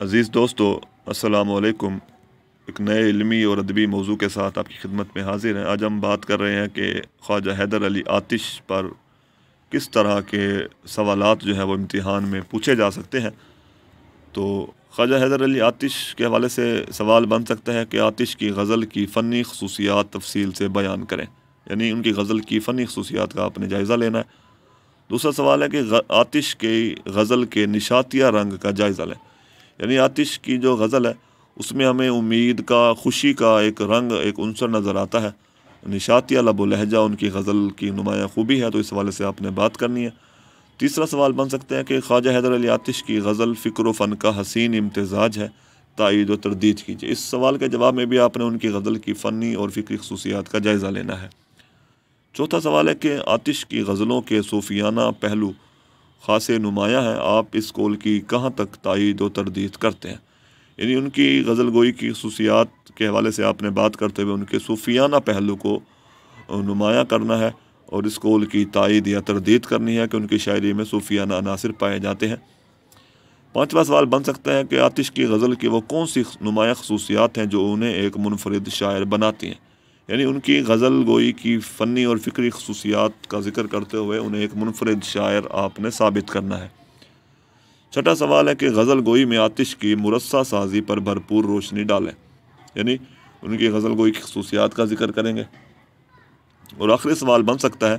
عزیز دوستو، السلام علیکم۔ ایک نئے علمی اور ادبی موضوع کے ساتھ آپ کی خدمت میں حاضر ہیں۔ آج ہم بات کر رہے ہیں کہ خواجہ حیدر علی آتش پر کس طرح کے سوالات جو ہے وہ امتحان میں پوچھے جا سکتے ہیں۔ تو خواجہ حیدر علی آتش کے حوالے سے سوال بن سکتا ہے کہ آتش کی غزل کی فنی خصوصیات تفصیل سے بیان کریں، یعنی ان کی غزل کی فنی خصوصیات کا آپ نے جائزہ لینا ہے۔ دوسرا سوال ہے کہ آتش کی غزل کے نشاتیہ رنگ کا جائزہ لیں، یعنی آتش کی جو غزل ہے اس میں ہمیں امید کا، خوشی کا ایک رنگ، ایک عنصر نظر آتا ہے۔ نشاتیہ لب و لہجہ ان کی غزل کی نمایاں خوبی ہے، تو اس حوالے سے آپ نے بات کرنی ہے۔ تیسرا سوال بن سکتا ہے کہ خواجہ حیدر علی آتش کی غزل فکر و فن کا حسین امتزاج ہے، تائید و تردید کیجیے۔ اس سوال کے جواب میں بھی آپ نے ان کی غزل کی فنی اور فکری خصوصیات کا جائزہ لینا ہے۔ چوتھا سوال ہے کہ آتش کی غزلوں کے صوفیانہ پہلو خاصے نمایاں ہیں، آپ اس قول کی کہاں تک تائید و تردید کرتے ہیں، یعنی ان کی غزل گوئی کی خصوصیات کے حوالے سے آپ نے بات کرتے ہوئے ان کے صوفیانہ پہلو کو نمایاں کرنا ہے اور اس قول کی تائید یا تردید کرنی ہے کہ ان کی شاعری میں صوفیانہ عناصر پائے جاتے ہیں۔ پانچواں سوال بن سکتا ہے کہ آتش کی غزل کی وہ کون سی نمایاں خصوصیات ہیں جو انہیں ایک منفرد شاعر بناتی ہیں، یعنی ان کی غزل گوئی کی فنی اور فکری خصوصیات کا ذکر کرتے ہوئے انہیں ایک منفرد شاعر آپ نے ثابت کرنا ہے۔ چھٹا سوال ہے کہ غزل گوئی میں آتش کی مرصع سازی پر بھرپور روشنی ڈالیں، یعنی ان کی غزل گوئی کی خصوصیات کا ذکر کریں گے۔ اور آخری سوال بن سکتا ہے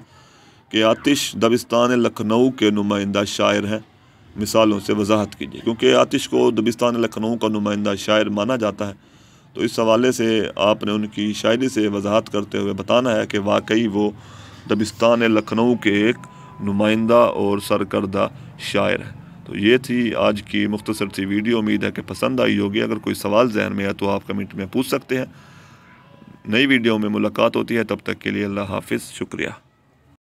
کہ آتش دبستان لکھنؤ کے نمائندہ شاعر ہیں، مثالوں سے وضاحت کیجیے، کیونکہ آتش کو دبستان لکھنؤ کا نمائندہ شاعر مانا جاتا ہے، تو اس حوالے سے آپ نے ان کی شاعری سے وضاحت کرتے ہوئے بتانا ہے کہ واقعی وہ دبستان لکھنؤ کے ایک نمائندہ اور سرکردہ شاعر ہیں۔ تو یہ تھی آج کی مختصر سی ویڈیو، امید ہے کہ پسند آئی ہوگی۔ اگر کوئی سوال ذہن میں ہے تو آپ کمنٹ میں پوچھ سکتے ہیں۔ نئی ویڈیو میں ملاقات ہوتی ہے، تب تک کے لیے اللہ حافظ، شکریہ۔